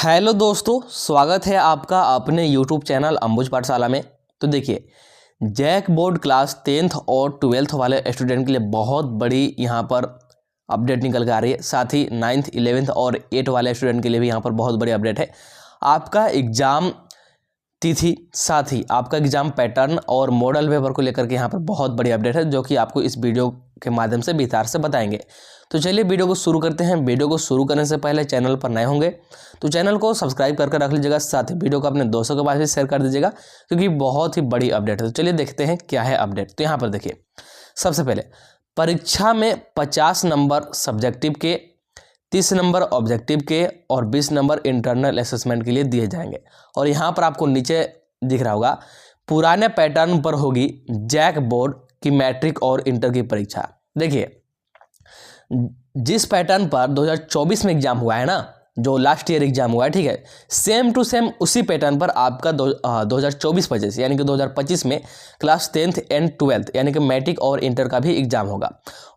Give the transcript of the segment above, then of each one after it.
Hello दोस्तों, स्वागत है आपका अपने यूट्यूब चैनल अंबुज पाठशाला में। तो देखिए, जैक बोर्ड क्लास 10th और 12th वाले स्टूडेंट के लिए बहुत बड़ी यहाँ पर अपडेट निकल के आ रही है। साथ ही 9th 11th और 8 वाले स्टूडेंट के लिए भी यहाँ पर बहुत बड़ी अपडेट है। आपका एग्ज़ाम तिथि, साथ ही आपका एग्ज़ाम पैटर्न और मॉडल पेपर को लेकर के यहाँ पर बहुत बड़ी अपडेट है, जो कि आपको इस वीडियो के माध्यम से विस्तार से बताएंगे। तो चलिए वीडियो को शुरू करते हैं। वीडियो को शुरू करने से पहले चैनल पर नए होंगे तो चैनल को सब्सक्राइब करके रख लीजिएगा, साथ ही वीडियो को अपने दोस्तों के पास भी शेयर कर दीजिएगा, क्योंकि बहुत ही बड़ी अपडेट है। तो चलिए देखते हैं क्या है अपडेट। तो यहाँ पर देखिए, सबसे पहले परीक्षा में 50 नंबर सब्जेक्टिव के, 30 नंबर ऑब्जेक्टिव के और 20 नंबर इंटरनल असेसमेंट के लिए दिए जाएंगे। और यहाँ पर आपको नीचे दिख रहा होगा, पुराने पैटर्न पर होगी जैक बोर्ड की मैट्रिक और इंटर की परीक्षा। देखिए, जिस पैटर्न पर 2024 में एग्जाम हुआ है ना, जो लास्ट ईयर एग्जाम हुआ है, ठीक है, सेम टू सेम उसी पैटर्न पर आपका 2024-25 यानी कि 2025 में क्लास 10th एंड 12th यानी कि मैट्रिक और इंटर का भी एग्जाम होगा।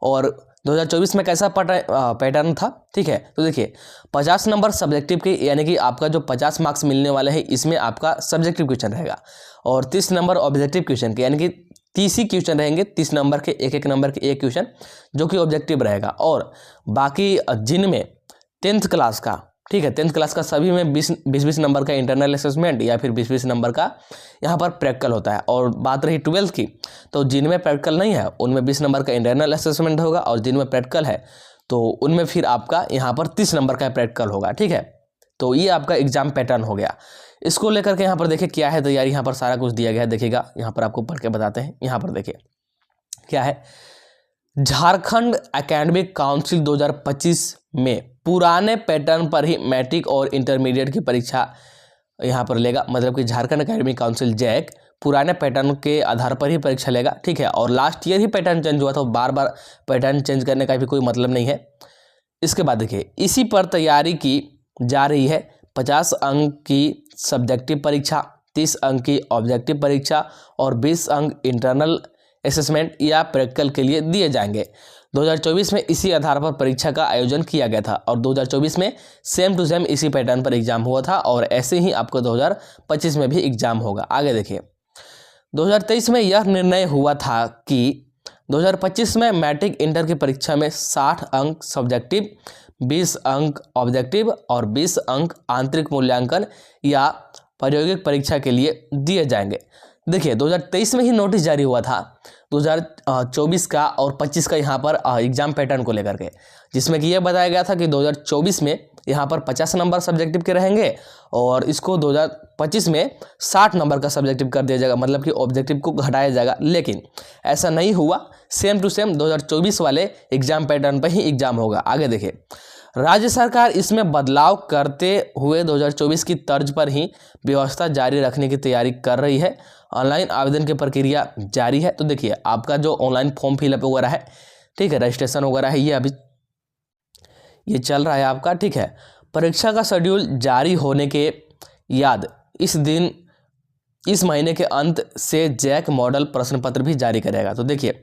और 2024 में कैसा पैटर्न था, ठीक है। तो देखिए, 50 नंबर सब्जेक्टिव के यानी कि आपका जो 50 मार्क्स मिलने वाले हैं, इसमें आपका सब्जेक्टिव क्वेश्चन रहेगा। और 30 नंबर ऑब्जेक्टिव क्वेश्चन के यानी कि 30 ही क्वेश्चन रहेंगे, 30 नंबर के एक नंबर के एक क्वेश्चन जो कि ऑब्जेक्टिव रहेगा। और बाकी जिनमें 10th क्लास का, ठीक है, 10th क्लास का सभी में 20 नंबर का इंटरनल असेसमेंट या फिर 20 नंबर का यहाँ पर प्रैक्टिकल होता है। और बात रही 12th की, तो जिनमें प्रैक्टिकल नहीं है उनमें 20 नंबर का इंटरनल असेसमेंट होगा, और जिनमें प्रैक्टिकल है तो उनमें फिर आपका यहाँ पर 30 नंबर का प्रैक्टिकल होगा, ठीक है। तो ये आपका एग्जाम पैटर्न हो गया। इसको लेकर के यहाँ पर देखिए क्या है तैयारी, यहाँ पर सारा कुछ दिया गया है, देखिएगा, यहाँ पर आपको पढ़ के बताते हैं। यहाँ पर देखिए क्या है, झारखंड एकेडमिक काउंसिल 2025 में पुराने पैटर्न पर ही मैट्रिक और इंटरमीडिएट की परीक्षा यहाँ पर लेगा। मतलब कि झारखंड एकेडमिक काउंसिल जैक पुराने पैटर्न के आधार पर ही परीक्षा लेगा, ठीक है। और लास्ट ईयर ही पैटर्न चेंज हुआ था, बार बार पैटर्न चेंज करने का भी कोई मतलब नहीं है। इसके बाद देखिए, इसी पर तैयारी की जा रही है। 50 अंक की सब्जेक्टिव परीक्षा, 30 अंक की ऑब्जेक्टिव परीक्षा और 20 अंक इंटरनल असेसमेंट या प्रैक्टिकल के लिए दिए जाएंगे। 2024 में इसी आधार पर परीक्षा का आयोजन किया गया था, और 2024 में सेम टू सेम इसी पैटर्न पर एग्जाम हुआ था, और ऐसे ही आपको 2025 में भी एग्जाम होगा। आगे देखिए, 2023 में यह निर्णय हुआ था कि 2025 में मैट्रिक इंटर की परीक्षा में 60 अंक सब्जेक्टिव, 20 अंक ऑब्जेक्टिव और 20 अंक आंतरिक मूल्यांकन या प्रायोगिक परीक्षा के लिए दिए जाएंगे। देखिए, 2023 में ही नोटिस जारी हुआ था 2024 का और 25 का यहाँ पर एग्जाम पैटर्न को लेकर के, जिसमें कि यह बताया गया था कि 2024 में यहाँ पर 50 नंबर सब्जेक्टिव के रहेंगे, और इसको 2025 में 60 नंबर का सब्जेक्टिव कर दिया जाएगा, मतलब कि ऑब्जेक्टिव को घटाया जाएगा। लेकिन ऐसा नहीं हुआ, सेम टू सेम 2024 वाले एग्जाम पैटर्न पर ही एग्जाम होगा। आगे देखिए, राज्य सरकार इसमें बदलाव करते हुए 2024 की तर्ज पर ही व्यवस्था जारी रखने की तैयारी कर रही है। ऑनलाइन आवेदन की प्रक्रिया जारी है। तो देखिए, आपका जो ऑनलाइन फॉर्म फिलअप वगैरह है, ठीक है, रजिस्ट्रेशन वगैरह है, ये अभी ये चल रहा है आपका, ठीक है। परीक्षा का शेड्यूल जारी होने के याद इस महीने के अंत से जैक मॉडल प्रश्न पत्र भी जारी करेगा। तो देखिए,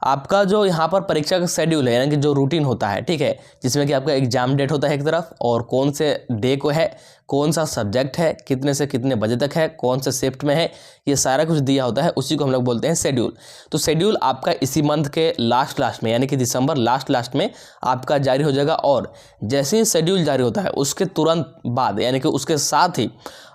आपका जो यहाँ पर परीक्षा का शेड्यूल है, यानी कि जो रूटीन होता है, ठीक है, जिसमें कि आपका एग्जाम डेट होता है एक तरफ, और कौन से डे को है, कौन सा सब्जेक्ट है, कितने से कितने बजे तक है, कौन से शिफ्ट में है, ये सारा कुछ दिया होता है, उसी को हम लोग बोलते हैं शेड्यूल। तो शेड्यूल आपका इसी मंथ के लास्ट में यानी कि दिसंबर लास्ट में आपका जारी हो जाएगा। और जैसे ही शेड्यूल जारी होता है उसके तुरंत बाद यानी कि उसके साथ ही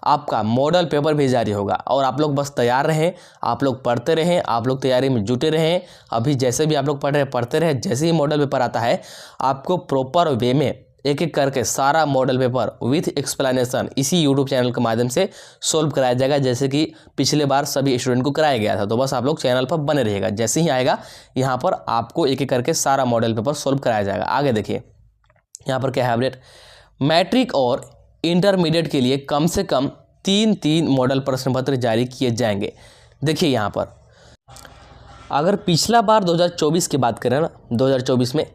आपका मॉडल पेपर भी जारी होगा। और आप लोग बस तैयार रहें, आप लोग पढ़ते रहें, आप लोग तैयारी में जुटे रहें। अभी जैसे भी आप लोग पढ़ते रहें, जैसे ही मॉडल पेपर आता है आपको प्रॉपर वे में एक एक करके सारा मॉडल पेपर विथ एक्सप्लेनेशन इसी यूट्यूब चैनल के माध्यम से सोल्व कराया जाएगा, जैसे कि पिछले बार सभी स्टूडेंट को कराया गया था। तो बस आप लोग चैनल पर बने रहिएगा, जैसे ही आएगा यहाँ पर आपको एक एक करके सारा मॉडल पेपर सोल्व कराया जाएगा। आगे देखिए, यहाँ पर क्या है अपडेट, मैट्रिक और इंटरमीडिएट के लिए कम से कम 3 मॉडल प्रश्न पत्र जारी किए जाएंगे। देखिए, यहाँ पर अगर पिछला बार 2024 की बात करें ना, 2024 में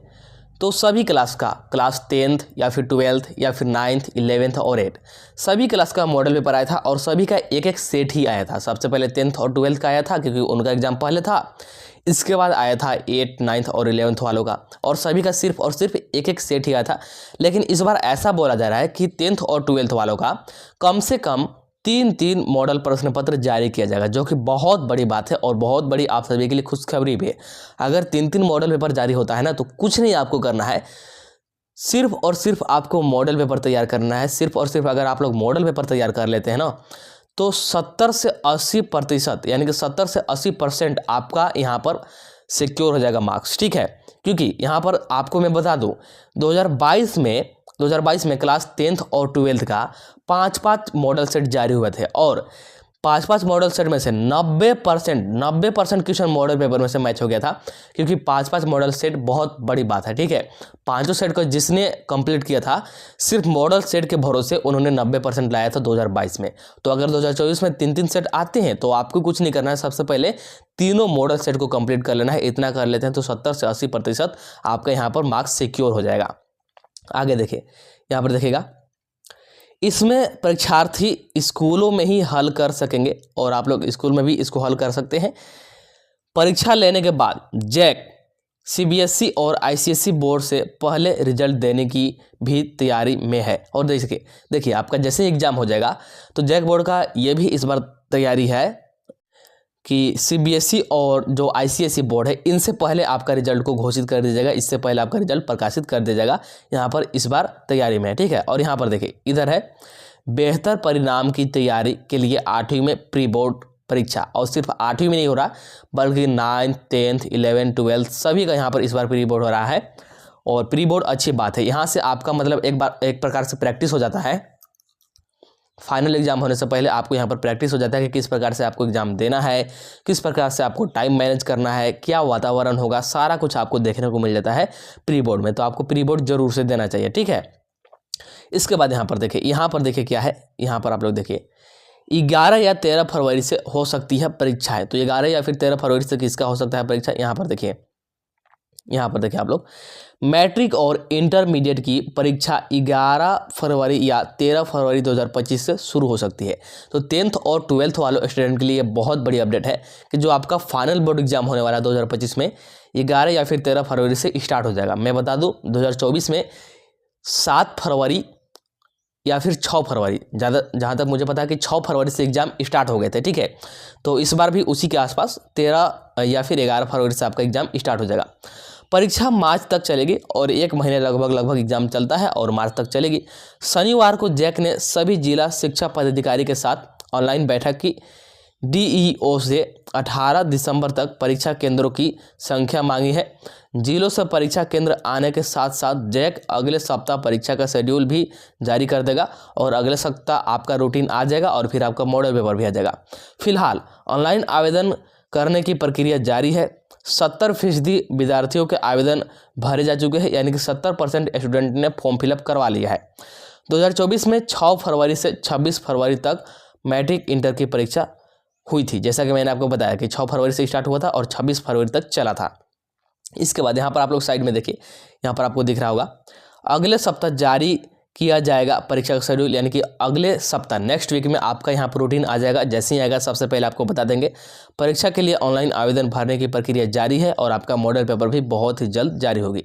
तो सभी क्लास का, क्लास 10th या फिर 12th या फिर 9th 11th और 8 सभी क्लास का मॉडल पेपर आया था, और सभी का एक एक सेट ही आया था। सबसे पहले 10th और 12th का आया था, क्योंकि उनका एग्जाम पहले था। इसके बाद आया था 8, 9 और 11 वालों का, और सभी का सिर्फ और सिर्फ एक एक सेट ही आया था। लेकिन इस बार ऐसा बोला जा रहा है कि 10th और 12th वालों का कम से कम 3 मॉडल प्रश्न पत्र जारी किया जाएगा, जो कि बहुत बड़ी बात है और बहुत बड़ी आप सभी के लिए खुशखबरी भी है। अगर 3 मॉडल पेपर जारी होता है ना, तो कुछ नहीं आपको करना है, सिर्फ और सिर्फ आपको मॉडल पेपर तैयार करना है। सिर्फ और सिर्फ अगर आप लोग मॉडल पेपर तैयार कर लेते हैं ना, तो 70 से 80% यानी कि 70 से 80% आपका यहाँ पर सिक्योर हो जाएगा मार्क्स, ठीक है। क्योंकि यहाँ पर आपको मैं बता दूँ 2022 में क्लास 10th और 12th का 5 मॉडल सेट जारी हुए थे, और 5 मॉडल सेट में से 90% क्वेश्चन मॉडल पेपर में से मैच हो गया था। क्योंकि 5 मॉडल सेट बहुत बड़ी बात है, ठीक है। 5 सेट को जिसने कंप्लीट किया था, सिर्फ मॉडल सेट के भरोसे उन्होंने 90% लाया था 2022 में। तो अगर 2024 में 3 सेट आते हैं तो आपको कुछ नहीं करना है, सबसे पहले तीनों मॉडल सेट को कंप्लीट कर लेना है। इतना कर लेते हैं तो 70 से 80% आपका यहाँ पर मार्क्स सिक्योर हो जाएगा। आगे देखिए, यहाँ पर देखिएगा, इसमें परीक्षार्थी स्कूलों में ही हल कर सकेंगे, और आप लोग स्कूल में भी इसको हल कर सकते हैं। परीक्षा लेने के बाद जैक, सीबीएसई और आईसीएसई बोर्ड से पहले रिजल्ट देने की भी तैयारी में है। और देखिए आपका जैसे एग्जाम हो जाएगा, तो जैक बोर्ड का ये भी इस बार तैयारी है कि सीबीएसई और जो आईसीएसई बोर्ड है, इनसे पहले आपका रिजल्ट को घोषित कर दीजिएगा, इससे पहले आपका रिजल्ट प्रकाशित कर दिया जाएगा। यहाँ पर इस बार तैयारी में है, ठीक है। और यहाँ पर देखिए, इधर है बेहतर परिणाम की तैयारी के लिए 8वीं में प्री बोर्ड परीक्षा, और सिर्फ 8वीं में नहीं हो रहा, बल्कि 9th, 10th, 11th, 12th सभी का यहाँ पर इस बार प्री बोर्ड हो रहा है। और प्री बोर्ड अच्छी बात है, यहाँ से आपका मतलब एक प्रकार से प्रैक्टिस हो जाता है। फाइनल एग्जाम होने से पहले आपको यहाँ पर प्रैक्टिस हो जाता है कि किस प्रकार से आपको एग्जाम देना है, किस प्रकार से आपको टाइम मैनेज करना है, क्या वातावरण होगा, सारा कुछ आपको देखने को मिल जाता है प्री बोर्ड में। तो आपको प्री बोर्ड जरूर से देना चाहिए, ठीक है। इसके बाद यहाँ पर देखिए क्या है, यहाँ पर आप लोग देखिए 11 या 13 फरवरी से हो सकती है परीक्षाएं। तो 11 या फिर 13 फरवरी से किसका हो सकता है परीक्षा, यहाँ पर देखिए आप लोग मैट्रिक और इंटरमीडिएट की परीक्षा 11 फरवरी या 13 फरवरी 2025 से शुरू हो सकती है। तो 10th और 12th वालों स्टूडेंट के लिए बहुत बड़ी अपडेट है कि जो आपका फाइनल बोर्ड एग्जाम होने वाला है 2025 में 11 या फिर 13 फरवरी से स्टार्ट हो जाएगा। मैं बता दूं 2024 में 7 फरवरी या फिर 6 फरवरी, जहाँ तक मुझे पता है कि 6 फरवरी से एग्जाम स्टार्ट हो गए थे, ठीक है। तो इस बार भी उसी के आसपास 13 या फिर 11 फरवरी से आपका एग्जाम स्टार्ट हो जाएगा। परीक्षा मार्च तक चलेगी और 1 महीने लगभग एग्जाम चलता है और मार्च तक चलेगी। शनिवार को जैक ने सभी जिला शिक्षा पदाधिकारी के साथ ऑनलाइन बैठक की। डीईओ से 18 दिसंबर तक परीक्षा केंद्रों की संख्या मांगी है। जिलों से परीक्षा केंद्र आने के साथ साथ जैक अगले सप्ताह परीक्षा का शेड्यूल भी जारी कर देगा और अगले सप्ताह आपका रूटीन आ जाएगा और फिर आपका मॉडल पेपर भी आ जाएगा। फिलहाल ऑनलाइन आवेदन करने की प्रक्रिया जारी है। 70% विद्यार्थियों के आवेदन भरे जा चुके हैं, यानी कि 70% स्टूडेंट ने फॉर्म फिलअप करवा लिया है। 2024 में 6 फरवरी से 26 फरवरी तक मैट्रिक इंटर की परीक्षा हुई थी, जैसा कि मैंने आपको बताया कि 6 फरवरी से स्टार्ट हुआ था और 26 फरवरी तक चला था। इसके बाद यहाँ पर आप लोग साइड में देखिए, यहाँ पर आपको दिख रहा होगा अगले सप्ताह जारी किया जाएगा परीक्षा का शेड्यूल, यानी कि अगले सप्ताह नेक्स्ट वीक में आपका यहाँ पर रूटीन आ जाएगा। जैसे ही आएगा सबसे पहले आपको बता देंगे। परीक्षा के लिए ऑनलाइन आवेदन भरने की प्रक्रिया जारी है और आपका मॉडल पेपर भी बहुत ही जल्द जारी होगी।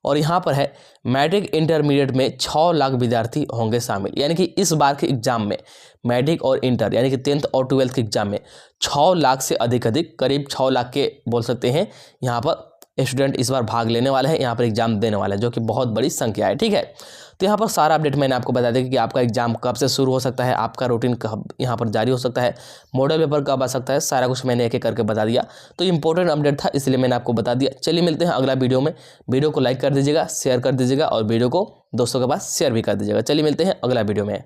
और यहाँ पर है मैट्रिक इंटरमीडिएट में 6 लाख विद्यार्थी होंगे शामिल, यानी कि इस बार के एग्जाम में मैट्रिक और इंटर यानी कि 10th और 12th के एग्जाम में 6 लाख से अधिक करीब 6 लाख के बोल सकते हैं यहाँ पर स्टूडेंट इस बार भाग लेने वाले हैं, यहाँ पर एग्जाम देने वाले हैं, जो कि बहुत बड़ी संख्या है, ठीक है। तो यहाँ पर सारा अपडेट मैंने आपको बता दिया कि आपका एग्जाम कब से शुरू हो सकता है, आपका रूटीन कब यहाँ पर जारी हो सकता है, मॉडल पेपर कब आ सकता है, सारा कुछ मैंने एक एक करके बता दिया। तो इंपॉर्टेंट अपडेट था इसलिए मैंने आपको बता दिया। चलिए मिलते हैं अगला वीडियो में। वीडियो को लाइक कर दीजिएगा, शेयर कर दीजिएगा और वीडियो को दोस्तों के पास शेयर भी कर दीजिएगा। चलिए मिलते हैं अगला वीडियो में।